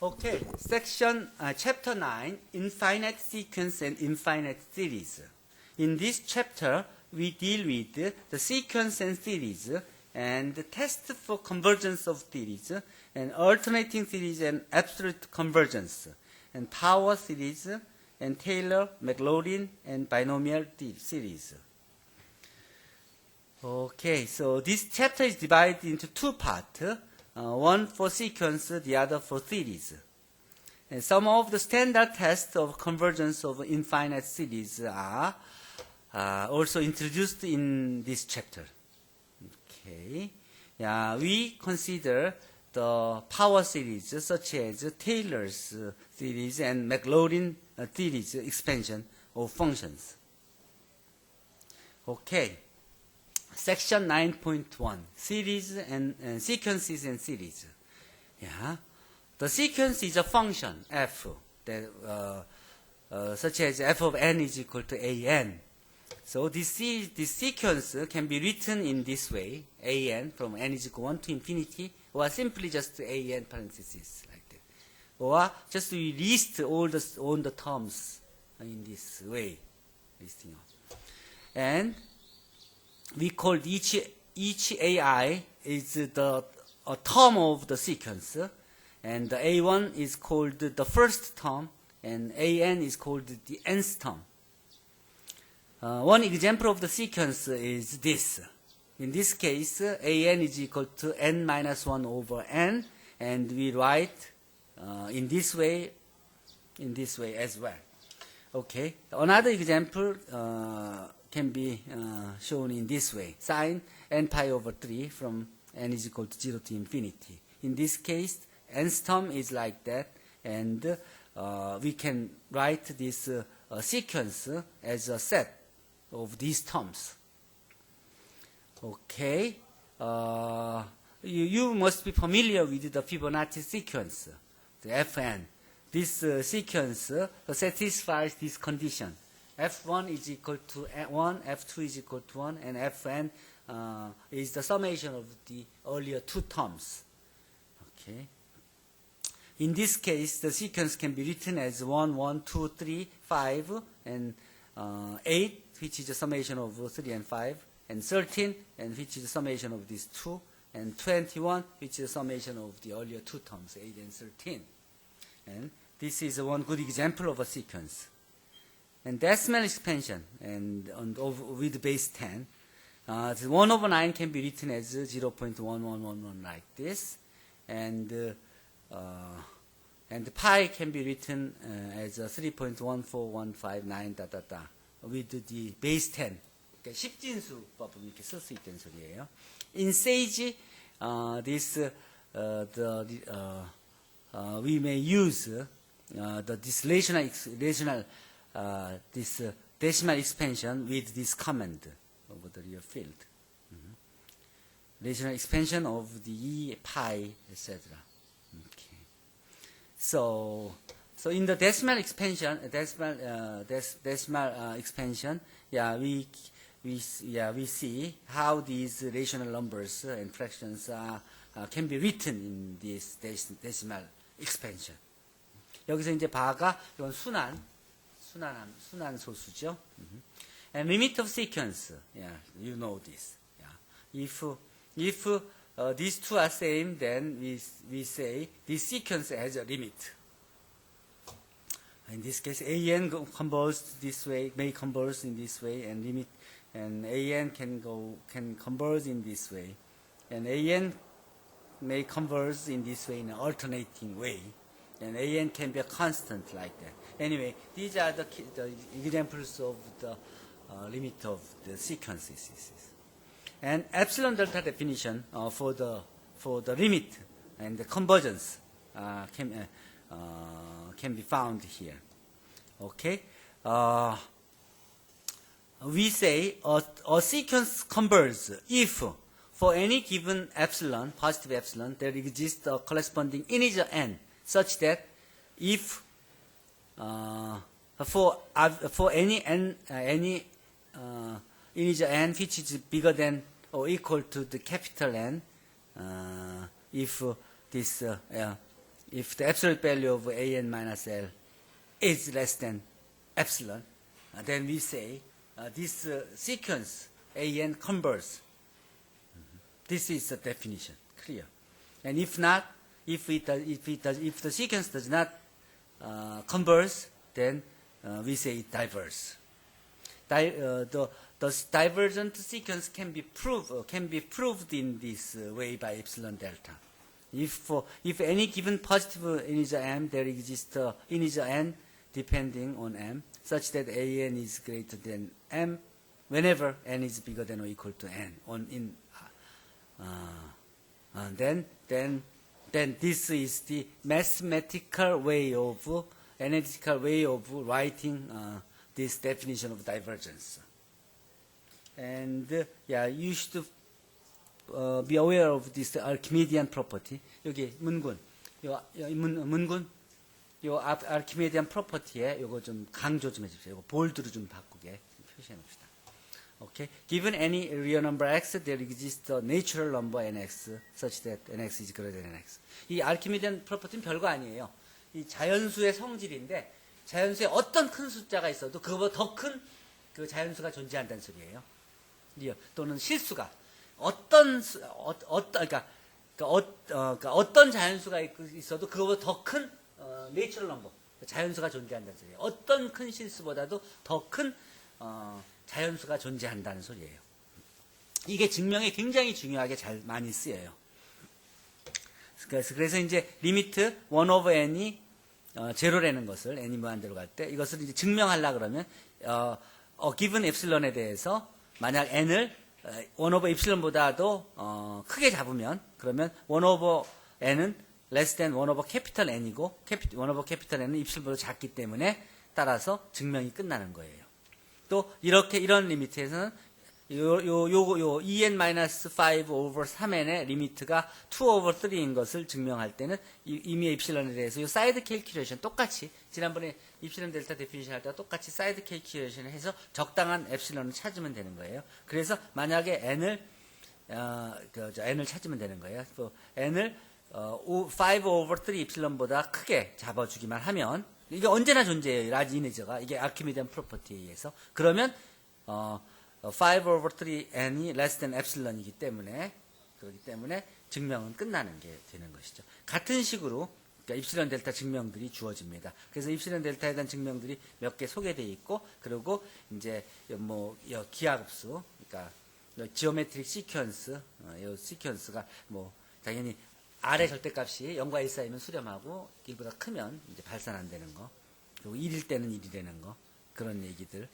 Okay, chapter 9, infinite sequence and infinite series. In this chapter, we deal with the sequence and series and the test for convergence of series and alternating series and absolute convergence and power series and Taylor, Maclaurin, and binomial series. Okay, so this chapter is divided into two parts. One for sequence, the other for series. And some of the standard tests of convergence of infinite series are also introduced in this chapter. Okay. We consider the power series such as Taylor's series and Maclaurin series expansion of functions. Okay. Section 9.1, series and sequences and series. The sequence is a function f that such as f of n is equal to an. So this sequence can be written in this way: an from n is equal to 1 to infinity, or simply just an parentheses like that, or just we list all the terms in this way, listing out. And we call each ai is a term of the sequence, and the a1 is called the first term, and an is called the nth term. One example of the sequence is this. In this case, an is equal to n minus 1 over n, and we write in this way as well. Okay. Another example can be shown in this way: sine n pi over 3 from n is equal to 0 to infinity. In this case, nth term is like that, and we can write this sequence as a set of these terms. Okay, you must be familiar with the Fibonacci sequence, the Fn. This sequence satisfies this condition. F1 is equal to 1, F2 is equal to 1, and Fn is the summation of the earlier two terms. Okay. In this case, the sequence can be written as 1, 1, 2, 3, 5, and 8, which is the summation of 3 and 5, and 13, and which is the summation of these two, and 21, which is the summation of the earlier two terms, 8 and 13. And this is one good example of a sequence. And decimal expansion with base 10, the 1 over 9 can be written as 0.1111 like this, and the pi can be written as 3.14159 with the base 10. 그러니까 십진수법을 이렇게 쓸 수 있다는 소리예요. In Sage, we may use this decimal expansion with this command over the real field. Rational expansion of the E, pi, etc. Okay. So in the decimal expansion, we see how these rational numbers and fractions can be written in this decimal expansion. 여기서 이제 바가 이건 순한 소수죠. And limit of sequence, you know this. If these two are same, then we say this sequence has a limit. In this case, an converges this way, may converge in this way, and limit, and an can converge in this way, and an may converge in this way in an alternating way, and an can be a constant like that. Anyway, these are the examples of the limit of the sequences. And epsilon delta definition for the limit and the convergence can be found here. Okay, we say a sequence converges if for any given epsilon, positive epsilon, there exists a corresponding integer n, such that if for any integer n which is bigger than or equal to the capital N, if this if the absolute value of an minus L is less than epsilon, then we say this sequence an converges. This is the definition, clear. And if not, if the sequence does not converge, then we say it diverges. The divergent sequence can be proved in this way by epsilon delta. If any given positive integer m, there exists integer n depending on m, such that an is greater than m whenever n is bigger than or equal to n. Then this is the mathematical way of analytical way of writing this definition of divergence. And you should be aware of this Archimedean property. 여기 문군, 요 Archimedean property에 요거 좀 강조 좀 해주세요. 요거 볼드로 좀 바꾸게 표시해 봅시다. Okay. Given any real number x, there exists a natural number nx such that nx is greater than x. 이 아르키메디안 프로퍼티는 별거 아니에요. 이 자연수의 성질인데 자연수에 어떤 큰 숫자가 있어도 그거보다 더 큰 그 자연수가 존재한다는 소리예요. 또는 실수가 어떤 자연수가 있어도 그거보다 더 큰 내추럴 넘버 자연수가 존재한다는 소리예요. 어떤 큰 실수보다도 더 큰 자연수가 존재한다는 소리예요. 이게 증명에 굉장히 중요하게 잘 많이 쓰여요. 그래서 이제 리미트 1 over n이 제로라는 것을 n이 무한대로 갈 때 이것을 이제 증명하려 그러면 given epsilon에 대해서 만약 n을 1 over epsilon보다도 크게 잡으면 그러면 1 over n은 less than 1 over capital n이고 1 over capital n은 epsilon보다 작기 때문에 따라서 증명이 끝나는 거예요. 또 이런 리미트에서는 요 en-5 over 3n의 리미트가 2 over 3인 것을 증명할 때는 이미 epsilon에 대해서 요 사이드 캘큘레이션 똑같이 지난번에 epsilon 델타 데피니션 할 때와 똑같이 사이드 캘큘레이션을 해서 적당한 epsilon을 찾으면 되는 거예요. 그래서 만약에 n을 찾으면 되는 거예요. n을 5 over 3 epsilon보다 크게 잡아주기만 하면 이게 언제나 존재해요. 라지 이네저가 이게 아르키메디안 프로퍼티에 의해서 그러면 5 over 3n이 less than epsilon이기 때문에 그렇기 때문에 증명은 끝나는 게 되는 것이죠. 같은 식으로 그러니까 입실론 델타 증명들이 주어집니다. 그래서 입실론 델타에 대한 증명들이 몇 개 소개되어 있고 그리고 이제 뭐 기하급수 그러니까 지오메트릭 시퀀스 이 시퀀스가 뭐 당연히 R의 절대값이 0과 1 사이면 수렴하고 1보다 크면 이제 발산 안 되는 거 그리고 1일 때는 1이 되는 거 그런 얘기들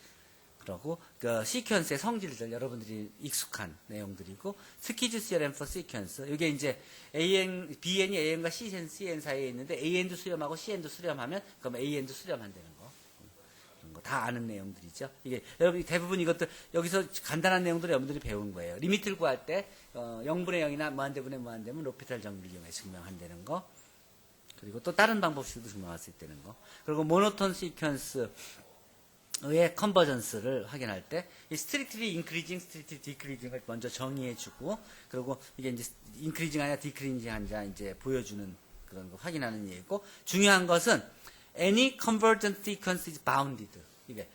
그러고 그 시퀀스의 성질들 여러분들이 익숙한 내용들이고 스키즈 시어렘 포 시퀀스 이게 이제 BN이 AN과 CN 사이에 있는데 AN도 수렴하고 CN도 수렴하면 그럼 AN도 수렴한다는 거 그런 거 다 아는 내용들이죠. 이게 여러분 대부분 이것도 여기서 간단한 내용들을 여러분들이 배운 거예요. 리미트를 구할 때 0분의 0이나 무한대분의 무한대면 로피탈 정비를 이용해 증명한다는 거 그리고 또 다른 방법으로도 증명할 수 있다는 거 그리고 모노톤 시퀀스 의 컨버전스를 확인할 때 이 스트릭트리 인크리징, 스트릭트리 디크리징을 먼저 정의해주고 그리고 이게 이제 인크리징하냐 디크리징하냐 이제 보여주는 그런 거 확인하는 얘기고 중요한 것은 any convergent sequence is bounded 이게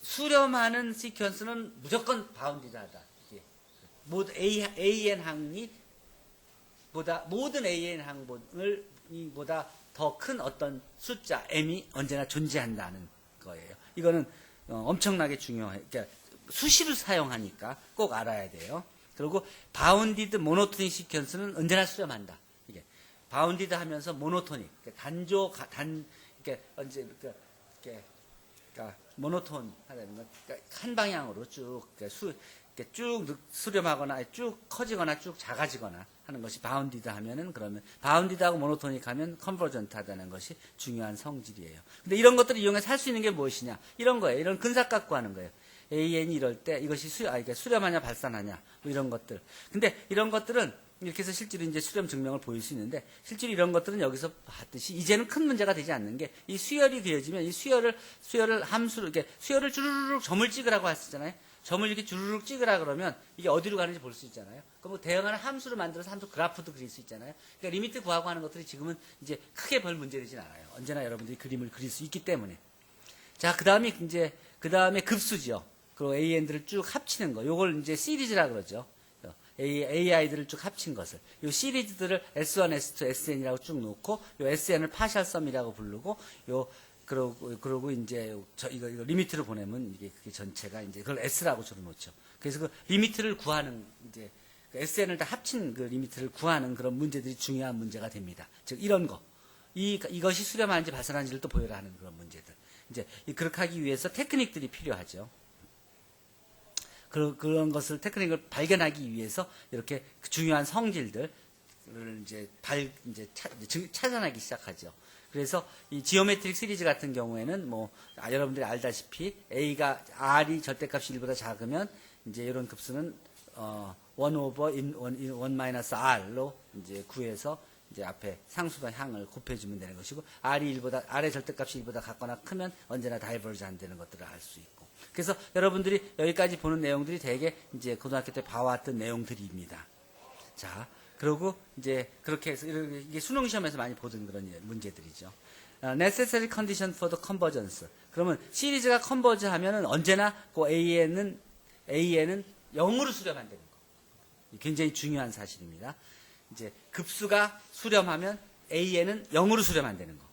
수렴하는 시퀀스는 무조건 바운디드하다. 이게 모든 AN 항이 모든 AN 항을 보다 더 큰 어떤 숫자 m이 언제나 존재한다는 거예요. 이거는 엄청나게 중요해요. 그러니까 수시로 사용하니까 꼭 알아야 돼요. 그리고 바운디드 모노토닉 시퀀스는 언제나 수렴한다. 이게 바운디드 하면서 모노토닉, 이렇게 언제 그러니까 모노톤 하다는 건 그러니까 한 방향으로 쭉 이렇게 쭉 수렴하거나 쭉 커지거나 쭉 작아지거나 하는 것이 바운디드 하면은 그러면 바운디드하고 모노토닉 하면 컨버전트 하다는 것이 중요한 성질이에요. 근데 이런 것들을 이용해서 할 수 있는 게 무엇이냐? 이런 거예요. 이런 근사 갖고 하는 거예요. AN이 이럴 때 이것이 수렴하냐 발산하냐 뭐 이런 것들. 근데 이런 것들은 이렇게 해서 실제로 이제 수렴 증명을 보일 수 있는데 실제로 이런 것들은 여기서 봤듯이 이제는 큰 문제가 되지 않는 게 이 수열이 그려지면 이 수열을 함수로 이렇게 수열을 주르륵 점을 찍으라고 했었잖아요. 점을 이렇게 주르륵 찍으라 그러면 이게 어디로 가는지 볼 수 있잖아요. 그럼 뭐 대응하는 함수를 만들어서 함수 그래프도 그릴 수 있잖아요. 그러니까 리미트 구하고 하는 것들이 지금은 이제 크게 별 문제되진 않아요. 언제나 여러분들이 그림을 그릴 수 있기 때문에. 자, 그 다음에 급수지요. 그리고 AN들을 쭉 합치는 거. 요걸 이제 시리즈라 그러죠. AI들을 쭉 합친 것을. 요 시리즈들을 S1, S2, SN이라고 쭉 놓고, 요 SN을 파셜 썸이라고 부르고, 그러고 이제 이거 리미트를 보내면 이게 그게 전체가 이제 그걸 S라고 주로 놓죠. 그래서 그 리미트를 구하는 이제 그 SN을 다 합친 그 리미트를 구하는 그런 문제들이 중요한 문제가 됩니다. 즉 이런 거. 이것이 수렴하는지 발산하는지를 또 보여라 하는 그런 문제들. 이제 그렇게 하기 위해서 테크닉들이 필요하죠. 그런 것을 테크닉을 발견하기 위해서 이렇게 중요한 성질들을 이제 찾아내기 시작하죠. 그래서 이 지오메트릭 시리즈 같은 경우에는 뭐 여러분들이 알다시피 R이 절대값이 1보다 작으면 이제 이런 급수는 1 over 1 마이너스 R로 이제 구해서 이제 앞에 상수와 항을 곱해주면 되는 것이고 R의 절대값이 1보다 같거나 크면 언제나 다이버지 안 되는 것들을 알 수 있고. 그래서 여러분들이 여기까지 보는 내용들이 대개 이제 고등학교 때 봐왔던 내용들입니다. 자, 그리고 이제 그렇게 해서 이게 수능 시험에서 많이 보던 그런 문제들이죠. necessary condition for the convergence. 그러면 시리즈가 컨버즈 하면은 언제나 그 AN은 0으로 수렴한다는 거. 굉장히 중요한 사실입니다. 이제 급수가 수렴하면 AN은 0으로 수렴한다는 거.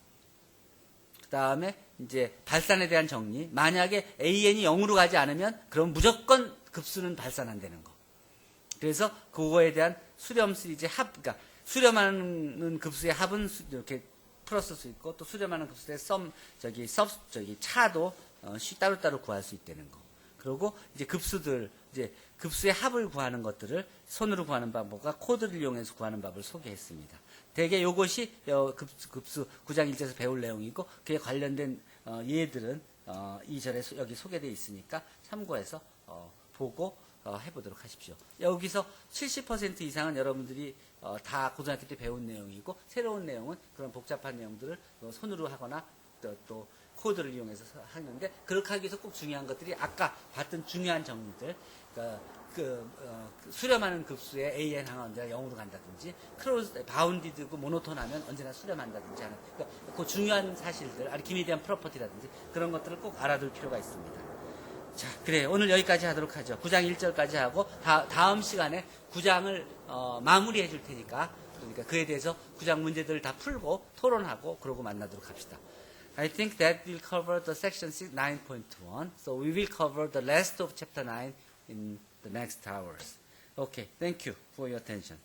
그 다음에 이제 발산에 대한 정리. 만약에 AN이 0으로 가지 않으면 그럼 무조건 급수는 발산한다는 거. 그래서 그거에 대한 수렴 시리즈의 그러니까 수렴하는 급수의 합은 이렇게 풀었을 수 있고 또 수렴하는 급수의 차도 따로따로 구할 수 있다는 거. 그리고 이제 급수의 합을 구하는 것들을 손으로 구하는 방법과 코드를 이용해서 구하는 방법을 소개했습니다. 대개 이것이 급수 9장 1절에서 배울 내용이고 그에 관련된 예들은 2절에 여기 소개되어 있으니까 참고해서 보고 해보도록 하십시오. 여기서 70% 이상은 여러분들이 다 고등학교 때 배운 내용이고 새로운 내용은 그런 복잡한 내용들을 손으로 하거나 또 코드를 이용해서 하는데 그렇게 하기 위해서 꼭 중요한 것들이 아까 봤던 중요한 정리들 수렴하는 급수의 AN 항은 언제나 0으로 간다든지 바운디드고 모노톤하면 언제나 수렴한다든지 하는 그 중요한 사실들 아리키미디안 대한 프로퍼티라든지 그런 것들을 꼭 알아둘 필요가 있습니다. 자, 그래 오늘 여기까지 하도록 하죠. 9장 1절까지 하고 다음 시간에 9장을 마무리해 줄 테니까 그러니까 그에 대해서 9장 문제들을 다 풀고 토론하고 그러고 만나도록 합시다. I think that will cover the section 9.1. So we will cover the rest of chapter 9 in the next hours. Okay, thank you for your attention.